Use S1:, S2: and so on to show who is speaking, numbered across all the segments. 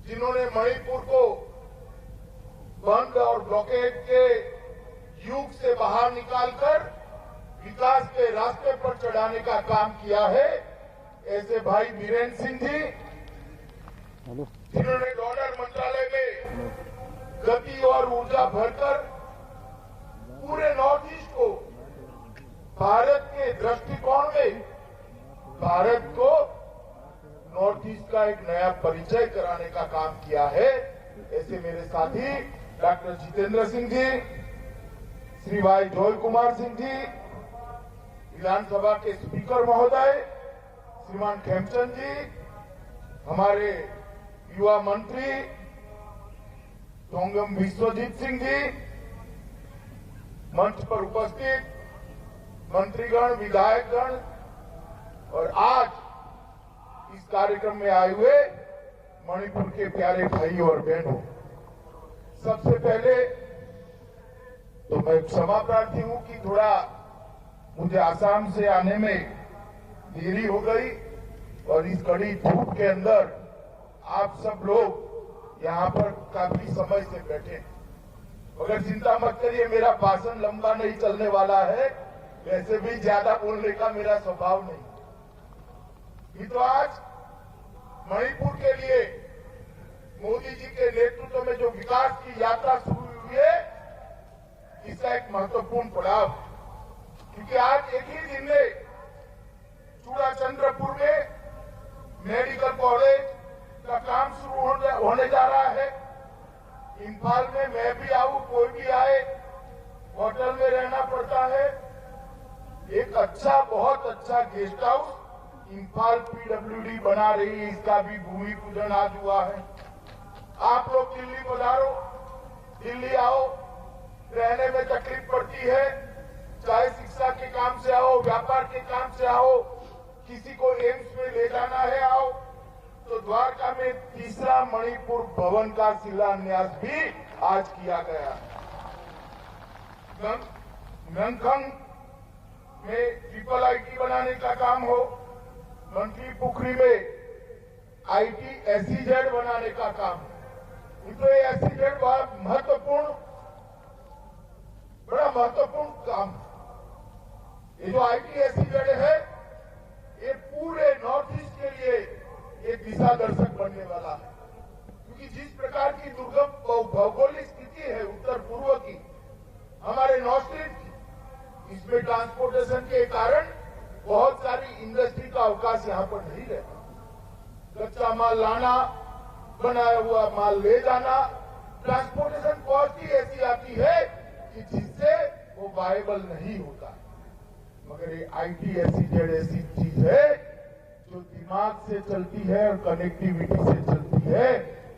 S1: जिन्होंने मणिपुर को बंद और ब्लॉकेड के युग से बाहर निकालकर विकास के रास्ते पर चढ़ाने का काम किया है, ऐसे भाई बीरेन्द्र सिंह जी, जिन्होंने डॉलर मंत्रालय में गति और ऊर्जा भरकर पूरे नॉर्थ ईस्ट को भारत के दृष्टिकोण में भारत को नॉर्थ ईस्ट का एक नया परिचय कराने का काम किया है। ऐसे मेरे साथी डॉक्टर जितेंद्र सिंह जी, श्री भाई जोय कुमार सिंह जी, विधानसभा के स्पीकर महोदय श्रीमान खेमचंद जी, हमारे युवा मंत्री टोंगम विश्वजीत सिंह जी, मंच पर उपस्थित मंत्रीगण, विधायकगण और आज इस कार्यक्रम में आए हुए मणिपुर के प्यारे भाई और बहनों, सबसे पहले तो मैं क्षमा प्रार्थी हूं कि थोड़ा मुझे आसाम से आने में देरी हो गई और इस कड़ी धूप के अंदर आप सब लोग यहाँ पर काफी समय से बैठे हैं। मगर चिंता मत करिए, मेरा भाषण लंबा नहीं चलने वाला है, वैसे भी ज्यादा बोलने का मेरा स्वभाव नहीं। ये तो आज मणिपुर के लिए मोदी जी के नेतृत्व में जो विकास की यात्रा शुरू हुई है, इसका एक महत्वपूर्ण पड़ाव, क्योंकि आज एक ही दिन में चूड़ाचंद्रपुर में मेडिकल कॉलेज का काम शुरू होने जा रहा है। इम्फाल में मैं भी आऊं, कोई भी आए, होटल में रहना पड़ता है। एक अच्छा, बहुत अच्छा गेस्ट हाउस इम्फाल पीडब्ल्यूडी बना रही है, इसका भी भूमि पूजन आज हुआ है। आप लोग दिल्ली पधारो, दिल्ली आओ, रहने में तकलीफ पड़ती है, चाहे शिक्षा के काम से आओ, व्यापार के काम से आओ, किसी को एम्स में ले जाना है आओ, तो द्वारका में तीसरा मणिपुर भवन का शिलान्यास भी आज किया गया। नंगखंग में ट्रिपल आईटी बनाने का काम हो, मंत्री पुखरी में आईटी एसईजेड बनाने का काम हो। तो ये एसईजेड बड़ा महत्वपूर्ण काम है। ये जो आईटी एसईजेड है, ये पूरे नॉर्थ ईस्ट के लिए एक दिशा दर्शक बनने वाला है, क्योंकि जिस प्रकार की दुर्गम भौगोलिक स्थिति है उत्तर पूर्व की, हमारे नॉर्थ ईस्ट की, इसमें ट्रांसपोर्टेशन के कारण बहुत सारी इंडस्ट्री का अवकाश यहाँ पर नहीं रहता। कच्चा माल लाना, बनाया हुआ माल ले जाना, ट्रांसपोर्टेशन कॉस्ट ही ऐसी आती है कि जिससे वो वायबल नहीं होता। मगर ये आईटी एसईजेड ऐसी चीज है जो दिमाग से चलती है और कनेक्टिविटी से चलती है।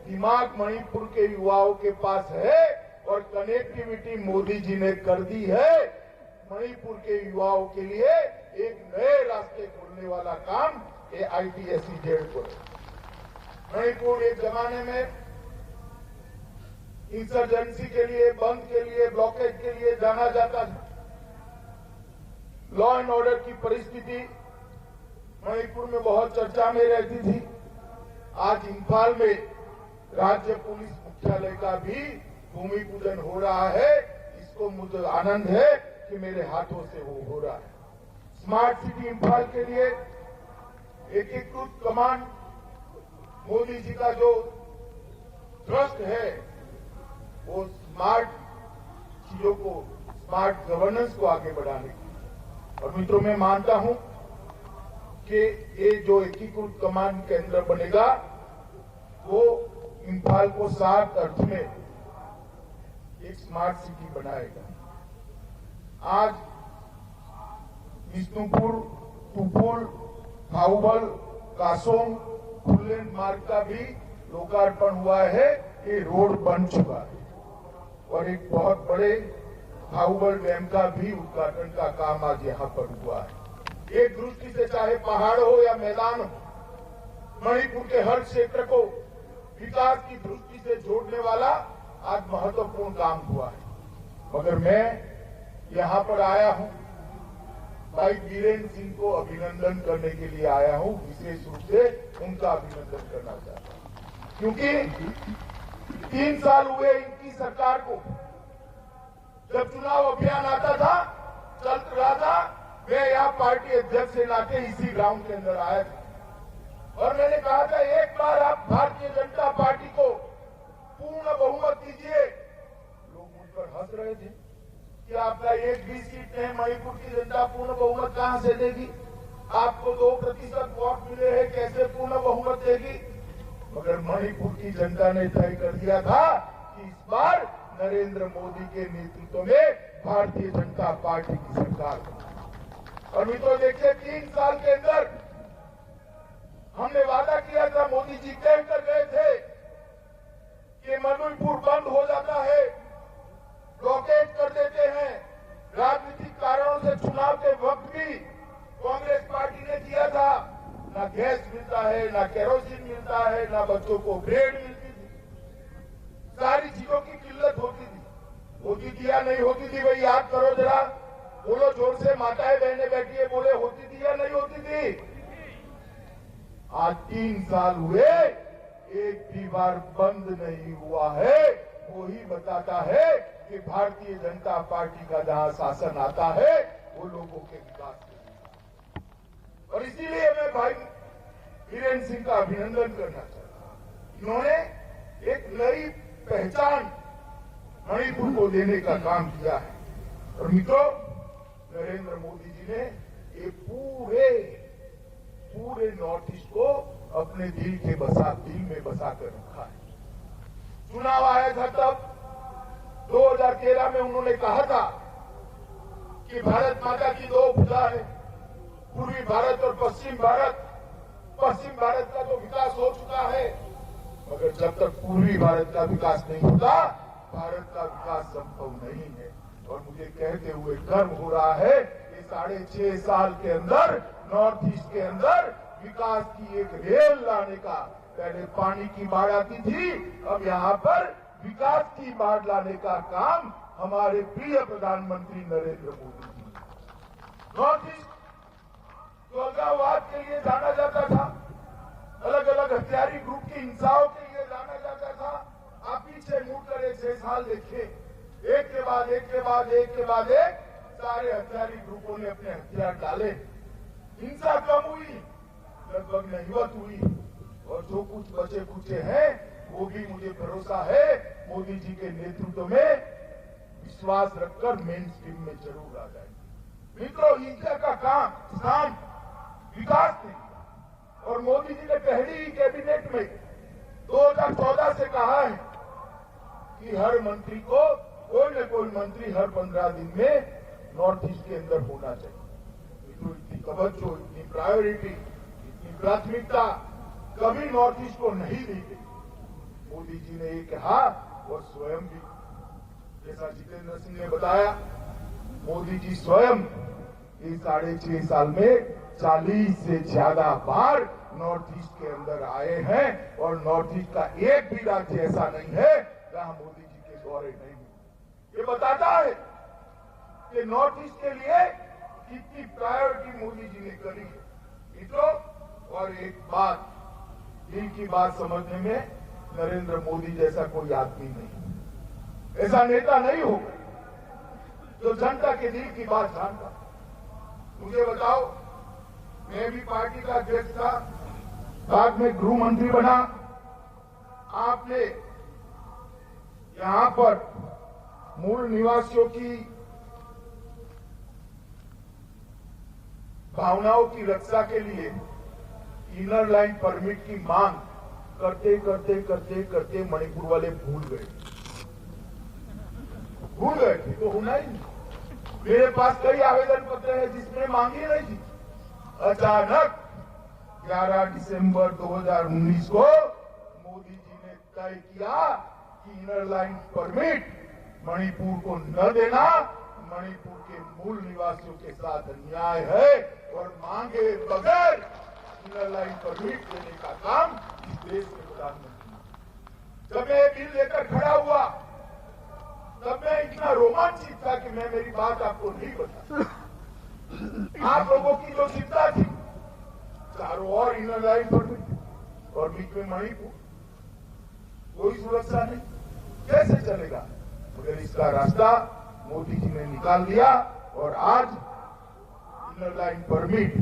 S1: दिमाग मणिपुर के युवाओं के पास है और कनेक्टिविटी मोदी जी ने कर दी है। मणिपुर के युवाओं के लिए एक नए रास्ते खोलने वाला काम ये आईटी एसईजेड को है। मणिपुर एक जमाने में इंसर्जेंसी के लिए, बंद के लिए, ब्लॉकेज के लिए जाना जाता था। लॉ एंड ऑर्डर की परिस्थिति मणिपुर में बहुत चर्चा में रहती थी। आज इम्फाल में राज्य पुलिस मुख्यालय का भी भूमि पूजन हो रहा है। इसको मुझे आनंद है कि मेरे हाथों से वो हो रहा है। स्मार्ट सिटी इम्फाल के लिए एकीकृत कमांड, मोदी जी का जो ट्रस्ट है, वो स्मार्ट चीजों को, स्मार्ट गवर्नेंस को आगे बढ़ाने की। और मित्रों, मैं मानता हूं कि ये जो एकीकृत कमांड केंद्र बनेगा, वो इम्फाल को 7 अर्थ में एक स्मार्ट सिटी बनाएगा। आज विष्णुपुर, तुपुल, थाउबल, कासोंग फुललैंड मार्ग का भी लोकार्पण हुआ है। ये रोड बन चुका है और एक बहुत बड़े थाउबल डैम का भी उद्घाटन का काम आज यहाँ पर हुआ है। एक दृष्टि से चाहे पहाड़ हो या मैदान हो, मणिपुर के हर क्षेत्र को विकास की दृष्टि से जोड़ने वाला आज महत्वपूर्ण काम हुआ है। मगर मैं यहाँ पर आया हूँ, भाई बीरेन्द्र सिंह को अभिनंदन करने के लिए आया हूँ। विशेष रूप से उनका अभिनंदन करना चाहता हूँ। क्योंकि 3 साल हुए इनकी सरकार को। जब चुनाव अभियान आता था, चल रहा था, मैं यहाँ पार्टी अध्यक्ष से नाते इसी ग्राउंड के अंदर आया था और मैंने कहा था एक बार आप भारतीय जनता पार्टी को पूर्ण बहुमत दीजिए। लोग मुझ पर हंस रहे थे कि आपका एक भी सीट नहीं, मणिपुर की जनता पूर्ण बहुमत कहां से देगी? आपको 2% वोट मिले हैं, कैसे पूर्ण बहुमत देगी? मगर मणिपुर की जनता ने तय कर दिया था कि इस बार नरेंद्र मोदी के नेतृत्व में भारतीय जनता पार्टी की सरकार बनी। और मित्रों देखिए, 3 साल के अंदर हमने वादा किया था, मोदी जी तय कर गए थे कि मणिपुर बंद हो जाता है, ब्लॉकेज कर देते हैं। राजनीतिक कारणों से चुनाव के वक्त भी कांग्रेस पार्टी ने किया था। ना गैस मिलता है, ना केरोसिन मिलता है, ना बच्चों को ब्रेड मिलती थी, सारी चीजों की किल्लत होती थी। होती थी या नहीं होती थी भाई याद करो जरा, बोलो जोर से, माताएं बहनें बैठी है, बोले होती थी या नहीं होती थी? आज 3 साल हुए, एक भी बार बंद नहीं हुआ है। वही बताता है कि भारतीय जनता पार्टी का जहां शासन आता है वो लोगों के विकास के लिए। और इसीलिए मैं भाई वीरेंद्र सिंह का अभिनंदन करना चाहता हूं। इन्होंने एक नई पहचान मणिपुर को देने का काम किया है। और मित्रों, नरेंद्र मोदी जी ने ये पूरे नॉर्थ ईस्ट को अपने दिल में बसा कर रखा है। चुनाव आया था तब 2013 में उन्होंने कहा था कि भारत माता की 2 भुजा है, पूर्वी भारत और पश्चिम भारत। पश्चिम भारत का तो विकास हो चुका है, मगर जब तक पूर्वी भारत का विकास नहीं होता, भारत का विकास संभव नहीं है। और मुझे कहते हुए गर्व हो रहा है कि 6.5 साल के अंदर नॉर्थ ईस्ट के अंदर विकास की एक रेल लाने का, पहले पानी की बाढ़ आती थी, अब यहाँ पर विकास की बाढ़ लाने का काम हमारे प्रिय प्रधानमंत्री नरेंद्र मोदी जी। नॉर्थ ईस्ट तो अलगाववाद के लिए जाना जाता था, अलग अलग हथियारी ग्रुप की हिंसाओं के लिए जाना जाता था। आप पीछे मुड़कर 6 साल देखिए, एक के बाद एक सारे हथियारी ग्रुपों ने अपने हथियार डाले, हिंसा कम हुई, लगभग नहीवत हुई। और जो कुछ बचे खुचे हैं वो भी मुझे भरोसा है मोदी जी के नेतृत्व में विश्वास रखकर मेन स्ट्रीम में जरूर आ जाएंगे। मित्रों, हिंसा का काम विकास नहीं। और मोदी जी ने पहली ही कैबिनेट में 2014 से कहा है कि हर मंत्री को कोई न कोई मंत्री हर 15 दिन में नॉर्थ ईस्ट के अंदर होना चाहिए। मित्रों, इतनी तवज्जो, इतनी प्रायोरिटी, इतनी प्राथमिकता कभी नॉर्थ ईस्ट को नहीं दी गई। मोदी जी ने ये कहा और स्वयं भी, जैसा जितेंद्र सिंह ने बताया, मोदी जी स्वयं इस 6.5 साल में 40 से ज्यादा बार नॉर्थ ईस्ट के अंदर आए हैं। और नॉर्थ ईस्ट का एक भी राज्य ऐसा नहीं है जहां मोदी जी के दौरे नहीं हुए। ये बताता है कि नॉर्थ ईस्ट के लिए कितनी प्रायोरिटी मोदी जी ने करी है। मित्रों, और एक बात, दिल की बात समझने में नरेंद्र मोदी जैसा कोई आदमी नहीं, ऐसा नेता नहीं होगा जो जनता के दिल की बात जानता। मुझे बताओ, मैं भी पार्टी का अध्यक्ष था, बाद में गृह मंत्री बना। आपने यहां पर मूल निवासियों की भावनाओं की रक्षा के लिए इनर लाइन परमिट की मांग करते मणिपुर वाले भूल गए थे। तो होना ही नहीं। मेरे पास कई आवेदन पत्र है जिसमें मांगी नहीं थी। अचानक 11 दिसंबर 2019 को मोदी जी ने तय किया कि इनर लाइन परमिट मणिपुर को न देना मणिपुर के मूल निवासियों के साथ अन्याय है और मांगे बगैर इनर लाइन परमिट देने का काम इस देश के प्रधानमंत्री। जब मैं बिल लेकर खड़ा हुआ तब मैं इतना रोमांचित था कि मैं मेरी बात आपको नहीं बता। आप लोगों की जो चिंता थी, चारों ओर इनर लाइन परमिट और बीच में मणिपुर, सुरक्षा नहीं, कैसे चलेगा? मगर इसका रास्ता मोदी जी ने निकाल दिया और आज इनर लाइन परमिट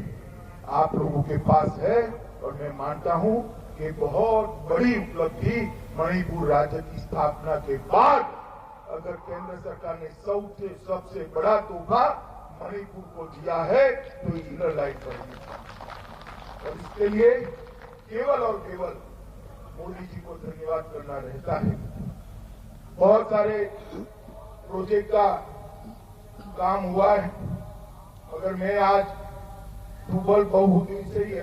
S1: आप लोगों के पास है और मैं मानता हूं कि बहुत बड़ी उपलब्धि मणिपुर राज्य की स्थापना के बाद अगर केंद्र सरकार ने सबसे बड़ा तोहफा मणिपुर को दिया है तो इनर लाइन परमिट, और इसके लिए केवल और केवल मोदी जी को धन्यवाद करना रहता है। बहुत सारे प्रोजेक्ट का काम हुआ है, मगर मैं आज प्रबल बहुमुखी से ही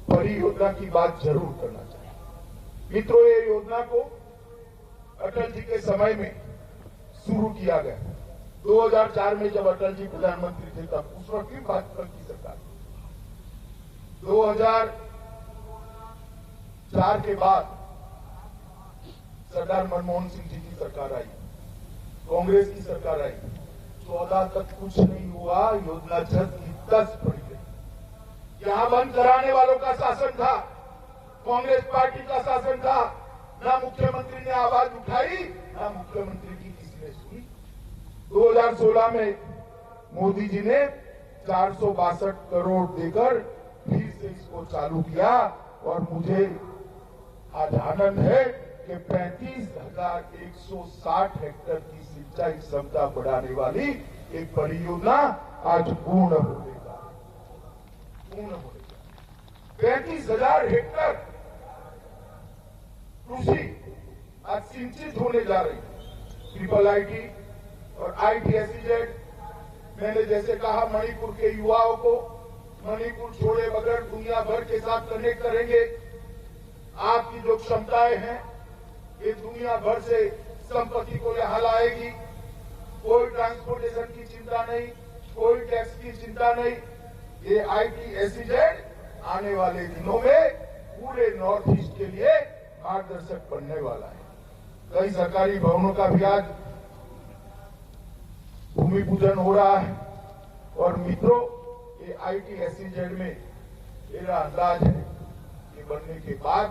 S1: परियोजना की बात जरूर करना चाहिए। मित्रों, ये योजना को अटल जी के समय में शुरू किया गया। 2004 में जब अटल जी प्रधानमंत्री थे तब उस वक्त की भाजपा की सरकार, 2004 के बाद सरदार मनमोहन सिंह जी की सरकार आई, कांग्रेस की सरकार आई, 14 तक कुछ नहीं हुआ, योजना जल्द की तस पड़ गई। यहां बंद कराने वालों का शासन था, कांग्रेस पार्टी का शासन था, ना मुख्यमंत्री ने आवाज उठाई, ना मुख्यमंत्री की किसी ने सुनी। 2016 में मोदी जी ने 462 करोड़ देकर फिर से इसको चालू किया और मुझे आज आनंद है कि 35,160 हेक्टेयर की सिंचाई क्षमता बढ़ाने वाली एक परियोजना आज पूर्ण होगा। 35,000 हेक्टेयर कृषि आज सिंचित होने जा रही। ट्रिपल आईटी और ITSEZ, मैंने जैसे कहा मणिपुर के युवाओं को मणिपुर छोड़े बगैर दुनिया भर के साथ कनेक्ट करेंगे। आपकी जो क्षमताएं हैं ये दुनिया भर से संपत्ति को यहां लाएगी। कोई ट्रांसपोर्टेशन की चिंता नहीं, कोई टैक्स की चिंता नहीं। ये ITSEZ आने वाले दिनों में पूरे नॉर्थ ईस्ट के लिए मार्गदर्शक बनने वाला है। कई सरकारी भवनों का भी आज भूमि पूजन हो रहा है और मित्रों, ये ITSEZ में मेरा अंदाज है कि बनने के बाद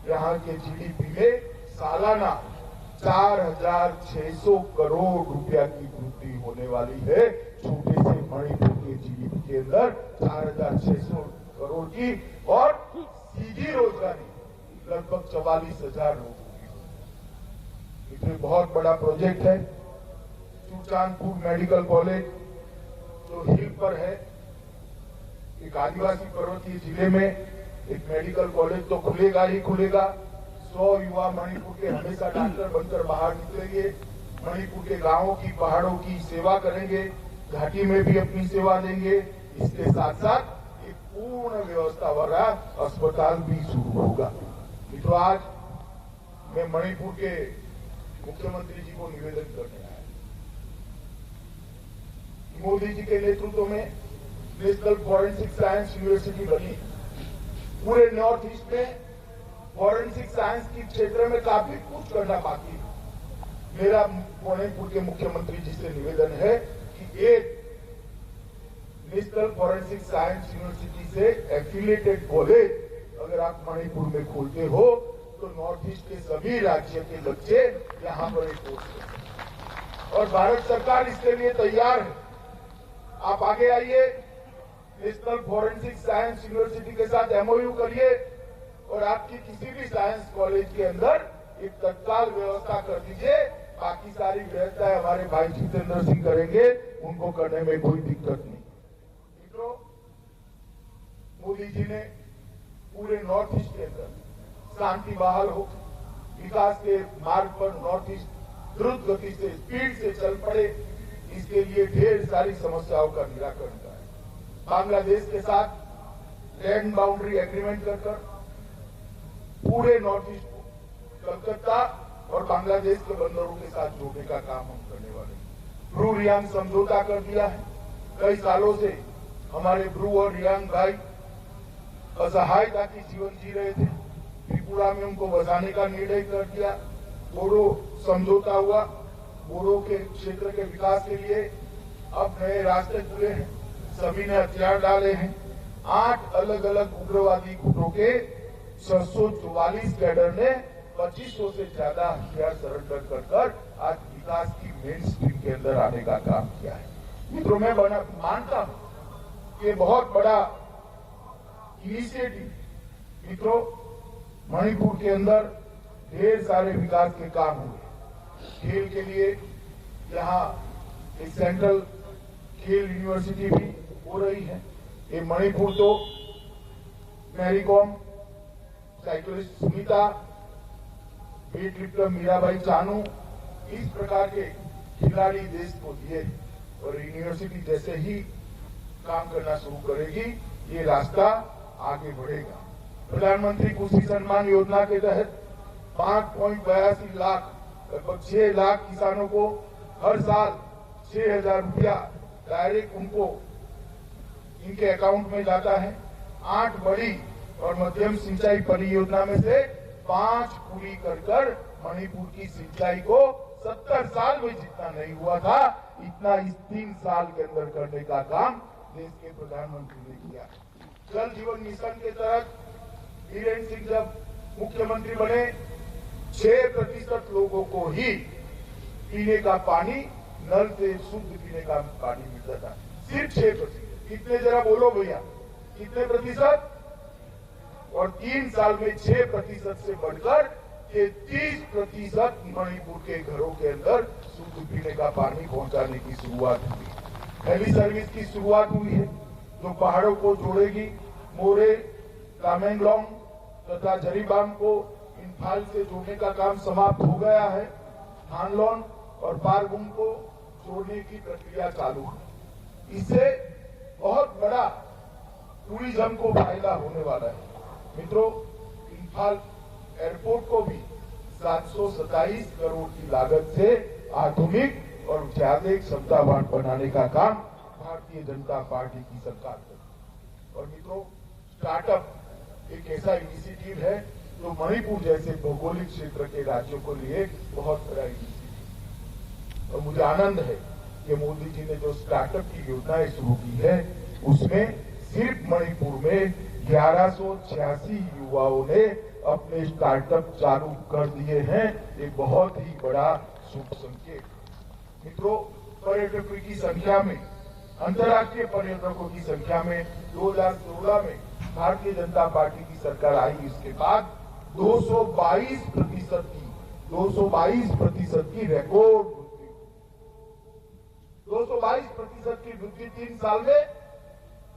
S1: यहाँ के GDP में सालाना 4,600 करोड़ रुपया की वृद्धि होने वाली है। छोटे से मणिपुर के GDP के अंदर 4,600 करोड़ की और सीधी रोजगारी लगभग 44,000 लोगों की। इसमें बहुत बड़ा प्रोजेक्ट है। सुल्तानपुर मेडिकल कॉलेज जो हिल पर है, एक आदिवासी पर्वतीय जिले में एक मेडिकल कॉलेज तो खुलेगा ही खुलेगा। 100 युवा मणिपुर के हमेशा डॉक्टर बनकर बाहर निकलेंगे, मणिपुर के गांवों की पहाड़ों की सेवा करेंगे, घाटी में भी अपनी सेवा देंगे। इसके साथ साथ एक पूर्ण व्यवस्था वाला अस्पताल भी शुरू होगा। मित्रों, आज मैं मणिपुर के मुख्यमंत्री जी को निवेदन करने आया। मोदी जी के नेतृत्व में नेशनल फॉरेंसिक साइंस यूनिवर्सिटी बनी। पूरे नॉर्थ ईस्ट में फॉरेंसिक साइंस के क्षेत्र में काफी कुछ करना बाकी है। मेरा मणिपुर के मुख्यमंत्री जी से निवेदन है कि एक नेशनल फॉरेंसिक साइंस यूनिवर्सिटी से एफिलिएटेड कॉलेज अगर आप मणिपुर में खोलते हो तो नॉर्थ ईस्ट के सभी राज्य के बच्चे यहां पर एक कोर्स करेंगे और भारत सरकार इसके लिए तैयार है। आप आगे आइए, नेशनल फॉरेंसिक साइंस यूनिवर्सिटी के साथ MOU करिए और आपकी किसी भी साइंस कॉलेज के अंदर एक तत्काल व्यवस्था कर दीजिए। बाकी सारी व्यवस्थाएं हमारे भाई जितेंद्र सिंह करेंगे, उनको करने में कोई दिक्कत नहीं। मित्रों, मोदी जी ने पूरे नॉर्थ ईस्ट के अंदर शांति बहाल हो, विकास के मार्ग पर नॉर्थ ईस्ट द्रुत गति से स्पीड से चल पड़े, इसके लिए ढेर सारी समस्याओं का निराकरण करें। बांग्लादेश के साथ लैंड बाउंड्री एग्रीमेंट कर पूरे नॉर्थ ईस्ट को कलकत्ता और बांग्लादेश के बंदरों के साथ जोड़ने का काम हम करने वाले हैं। ब्रू रियांग समझौता कर दिया है। कई सालों से हमारे ब्रू और रियांग भाई असहायता की जीवन जी रहे थे। त्रिपुरा में उनको बसाने का निर्णय कर दिया। बोडो समझौता हुआ। बोडो के क्षेत्र के विकास के लिए अब नए रास्ते खुले हैं। सभी ने हथियार डाले हैं। 8 अलग अलग उग्रवादी गुटों के 644 कैडर ने 2500 से ज्यादा हथियार सरेंडर कर आज विकास की मेन स्ट्रीम के अंदर आने का काम किया है। मित्रों, मैं मानता हूं कि बहुत बड़ा इनिशिएटिव मित्रों मणिपुर के अंदर ढेर सारे विकास के काम हुए। खेल के लिए यहाँ एक सेंट्रल खेल यूनिवर्सिटी भी हो रही है। ये मणिपुर तो Mary Kom, cyclist Sunita, weight lifter Mirabai Chanu, इस प्रकार के खिलाड़ी देश को दिए और यूनिवर्सिटी जैसे ही काम करना शुरू करेगी ये रास्ता आगे बढ़ेगा। प्रधानमंत्री कृषि सम्मान योजना के तहत 5.82 लाख लगभग 6 लाख किसानों को हर साल 6,000 रुपया डायरेक्ट उनको इनके अकाउंट में जाता है। 8 बड़ी और मध्यम सिंचाई परियोजना में से 5 पूरी कर मणिपुर की सिंचाई को 70 साल में जितना नहीं हुआ था इतना इस 3 साल के अंदर करने का काम देश के प्रधानमंत्री ने किया। जल जीवन मिशन के तहत बीरेन्द्र सिंह जब मुख्यमंत्री बने 6% लोगों को ही पीने का पानी नल से शुद्ध पीने का पानी मिलता था। सिर्फ 6%। कितने जरा बोलो भैया, कितने प्रतिशत? और 3 साल में 6% से बढ़कर ये 30% मणिपुर के घरों के अंदर शुद्ध पीने का पानी पहुंचाने की शुरुआत हुई। हेली सर्विस की शुरुआत हुई है जो पहाड़ों को जोड़ेगी। मोरे, कामेंगलोंग तथा जरीबाम को इम्फाल से जोड़ने का काम समाप्त हो गया है। हानलोन और बारगुम को जोड़ने की प्रक्रिया चालू है। इससे बहुत बड़ा टूरिज्म को फायदा होने वाला है। मित्रों, इम्फाल एयरपोर्ट को भी 727 करोड़ की लागत से आधुनिक और ज्यादा क्षमतावान बनाने का काम भारतीय जनता पार्टी की सरकार करेगी। और मित्रों, स्टार्टअप एक ऐसा इनिशिएटिव है जो मणिपुर जैसे भौगोलिक क्षेत्र के राज्यों को लिए बहुत बड़ा इनिशिएटिव। और मुझे आनंद है कि मोदी जी ने जो स्टार्टअप की योजनाएं शुरू की है उसमें सिर्फ मणिपुर में 1186 युवाओं ने अपने स्टार्टअप चालू कर दिए हैं। एक बहुत ही बड़ा शुभ संकेत। मित्रों, पर्यटकों की संख्या में, अंतर्राष्ट्रीय पर्यटकों की संख्या में 2016 में भारतीय जनता पार्टी की सरकार आई। इसके बाद 222% की रिकॉर्ड वृद्धि, 222% की वृद्धि 3 साल में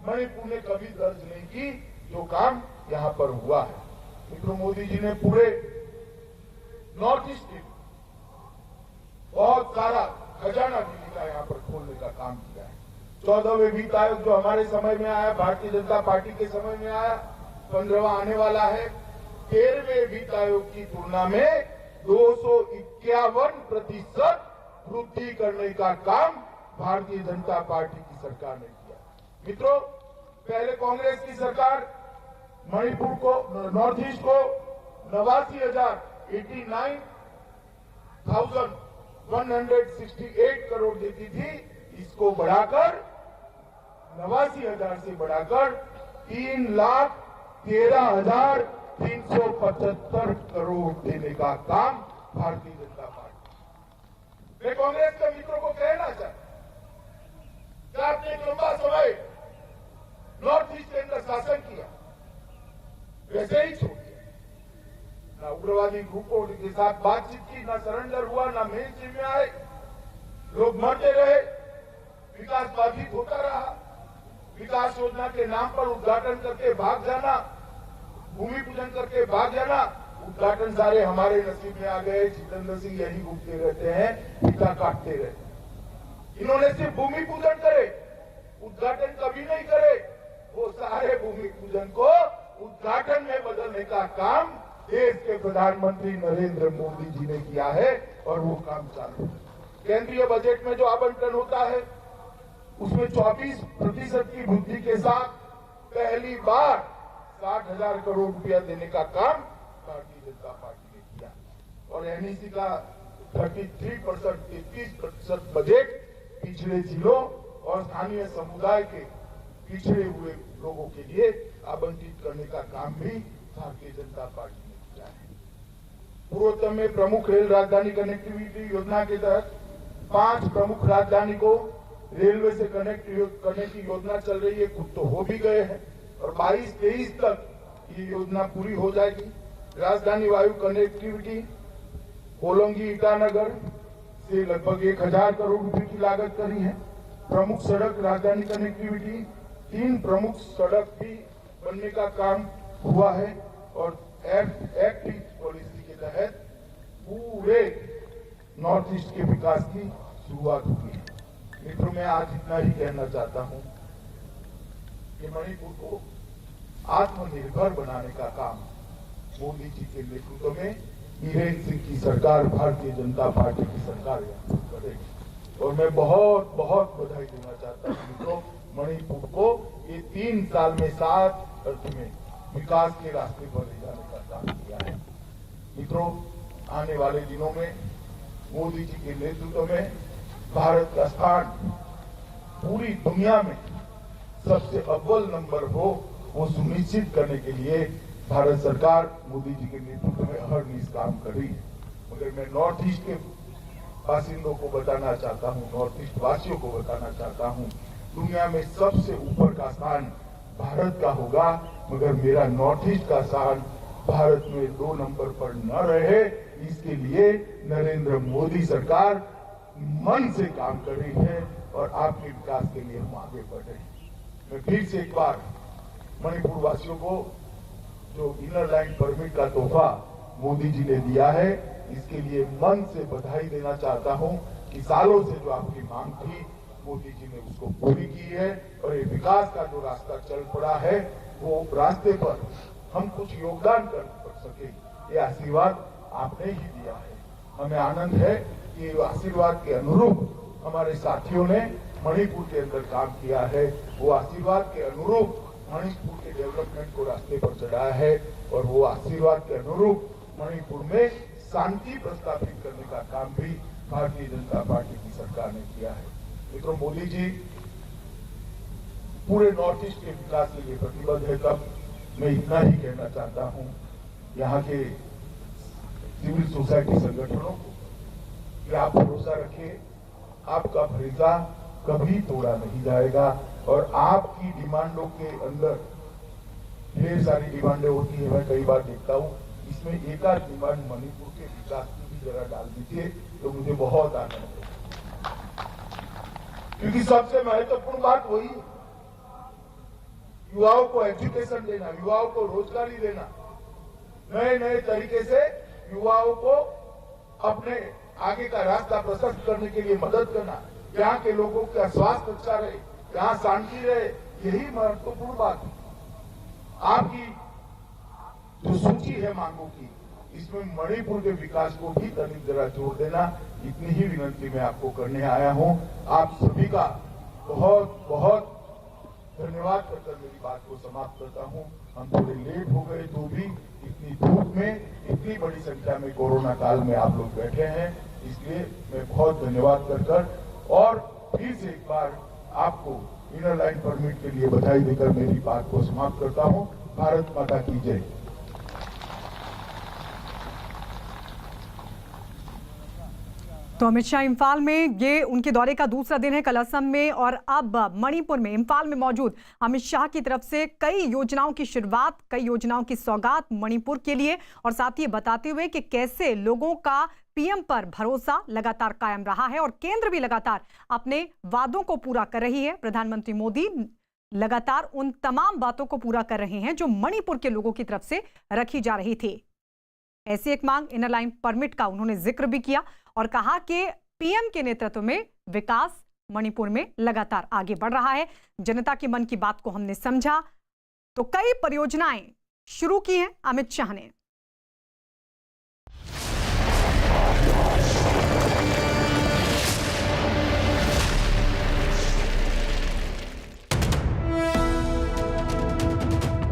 S1: मणिपुर ने कभी दर्ज नहीं की, जो काम यहाँ पर हुआ है। मित्रों, मोदी जी ने पूरे नॉर्थ ईस्ट में बहुत सारा खजाना दिल्ली का यहाँ पर खोलने का काम किया है। 14वें वित्त आयोग जो हमारे समय में आया, भारतीय जनता पार्टी के समय में आया, 15वां आने वाला है। 13वें वित्त आयोग की तुलना में 251% वृद्धि करने का काम भारतीय जनता पार्टी की सरकार ने किया। मित्रों, पहले कांग्रेस की सरकार मणिपुर को, नॉर्थ ईस्ट को 89,168 करोड़ देती थी। इसको बढ़ाकर 89,000 से बढ़ाकर 3,13,375 करोड़ देने का काम भारतीय जनता पार्टी। मैं कांग्रेस के मित्रों को कहना चाहता हूं, आपने लंबा समय नॉर्थ ईस्ट के अंदर शासन किया, वैसे ही छोड़ दिया। ना उग्रवादी ग्रुपों के साथ बातचीत की, ना सरेंडर हुआ, ना मेन स्ट्रीम में आए। लोग मरते रहे, विकास बाधित होता रहा। विकास योजना के नाम पर उद्घाटन करके भाग जाना, भूमि पूजन करके भाग जाना। उद्घाटन सारे हमारे नसीब में आ गए। जितेंद्र सिंह यही घूमते रहते हैं, पिता काटते रहते। इन्होंने सिर्फ भूमि पूजन करे, उद्घाटन कभी नहीं करे। वो सारे भूमि पूजन को उद्घाटन में बदलने का काम देश के प्रधानमंत्री नरेंद्र मोदी जी ने किया है और वो काम चालू है। केंद्रीय बजट में जो आवंटन होता है उसमें 24% की वृद्धि के साथ पहली बार 60,000 करोड़ रुपया देने का काम भारतीय जनता पार्टी ने किया। और एनईसी का 33% बजट पिछड़े जिलों और स्थानीय समुदाय के पिछड़े हुए लोगों के लिए आवंटित करने का काम भी भारतीय जनता पार्टी ने किया है। पूर्वोत्तर में प्रमुख रेल राजधानी कनेक्टिविटी योजना के तहत 5 प्रमुख राजधानी को रेलवे से कनेक्ट करने की योजना चल रही है। कुछ तो हो भी गए हैं और 22-23 तक ये योजना पूरी हो जाएगी। राजधानी वायु कनेक्टिविटी होलोंगी ईटानगर से लगभग 1000 करोड़ रुपए की लागत करी है। प्रमुख सड़क राजधानी कनेक्टिविटी 3 प्रमुख सड़क भी बनने का काम हुआ है और एक्ट ईस्ट पॉलिसी के तहत पूरे नॉर्थ ईस्ट के विकास की शुरुआत हुई है। मित्रों, मैं आज इतना ही कहना चाहता हूं कि मणिपुर को आत्मनिर्भर बनाने का काम मोदी जी के नेतृत्व में बीरेन्द्र सिंह की सरकार, भारतीय जनता पार्टी की सरकार करेगी। और मैं बहुत बहुत बधाई देना चाहता हूं मित्रों, मणिपुर को ये 3 साल में 7 अर्थ में विकास के रास्ते पर ले जाने का काम किया है। मित्रों, आने वाले दिनों में मोदी जी के नेतृत्व में भारत का स्थान पूरी दुनिया में सबसे अव्वल नंबर हो, वो सुनिश्चित करने के लिए भारत सरकार मोदी जी के नेतृत्व में अहर्निश काम कर रही है। मगर मैं नॉर्थ ईस्ट के बासिंदों को बताना चाहता हूं, नॉर्थ ईस्ट वासियों को बताना चाहता हूं, दुनिया में सबसे ऊपर का स्थान भारत का होगा, मगर मेरा नॉर्थ ईस्ट का स्थान भारत में 2 नंबर पर न रहे, इसके लिए नरेंद्र मोदी सरकार मन से काम कर रही है और आपके विकास के लिए हम आगे बढ़ रहे हैं। मैं फिर से एक बार मणिपुर वासियों को जो इनर लाइन परमिट का तोहफा मोदी जी ने दिया है, इसके लिए मन से बधाई देना चाहता हूं कि सालों से जो आपकी मांग थी मोदी जी ने उसको पूरी की है और ये विकास का जो रास्ता चल पड़ा है, वो रास्ते पर हम कुछ योगदान कर सके, ये आशीर्वाद आपने ही दिया है। हमें आनंद है कि आशीर्वाद के अनुरूप हमारे साथियों ने मणिपुर के अंदर काम किया है, वो आशीर्वाद के अनुरूप मणिपुर के डेवलपमेंट को रास्ते पर चढ़ाया है और वो आशीर्वाद के अनुरूप मणिपुर में शांति प्रस्तापित करने का काम भी भारतीय जनता पार्टी की सरकार ने किया है। मित्रों, मोदी जी पूरे नॉर्थ ईस्ट के विकास के लिए प्रतिबद्ध है। तब मैं इतना ही कहना चाहता हूं यहाँ के सिविल सोसाइटी संगठनों को कि आप भरोसा रखिए, आपका भरोसा कभी तोड़ा नहीं जाएगा और आपकी डिमांडों के अंदर ढेर सारी डिमांडें होती है। मैं कई बार देखता हूं, इसमें एक आध डिमांड मणिपुर के विकास की भी जरा डाल दीजिए तो मुझे बहुत आनंद है, क्योंकि सबसे महत्वपूर्ण बात वही है, युवाओं को एजुकेशन देना, युवाओं को रोजगारी देना, नए नए तरीके से युवाओं को अपने आगे का रास्ता प्रशस्त करने के लिए मदद करना, यहाँ के लोगों का स्वास्थ्य अच्छा रहे, यहाँ शांति रहे, यही महत्वपूर्ण बात है। आपकी जो सूची है मांगों की, इसमें मणिपुर के विकास को भी तनिक जरा जोड़ देना, इतनी ही विनती मैं आपको करने आया हूं। आप सभी का बहुत बहुत धन्यवाद कर मेरी बात को समाप्त करता हूं। हम थोड़े लेट हो गए तो भी इतनी धूप में इतनी बड़ी संख्या में कोरोना काल में आप लोग बैठे हैं, इसलिए मैं बहुत धन्यवाद कर और फिर से एक बार आपको इनर लाइन परमिट के लिए बधाई देकर मेरी बात को समाप्त करता हूं। भारत माता की जय।
S2: तो अमित शाह इम्फाल में, ये उनके दौरे का दूसरा दिन है। कल असम में और अब मणिपुर में, इम्फाल में मौजूद अमित शाह की तरफ से कई योजनाओं की शुरुआत, कई योजनाओं की सौगात मणिपुर के लिए, और साथ ही बताते हुए कि कैसे लोगों का पीएम पर भरोसा लगातार कायम रहा है और केंद्र भी लगातार अपने वादों को पूरा कर रही है। प्रधानमंत्री मोदी लगातार उन तमाम बातों को पूरा कर रहे हैं जो मणिपुर के लोगों की तरफ से रखी जा रही थी। ऐसी एक मांग इनर लाइन परमिट का उन्होंने जिक्र भी किया और कहा कि पीएम के नेतृत्व में विकास मणिपुर में लगातार आगे बढ़ रहा है। जनता के मन की बात को हमने समझा, तो कई परियोजनाएं शुरू की हैं अमित शाह ने।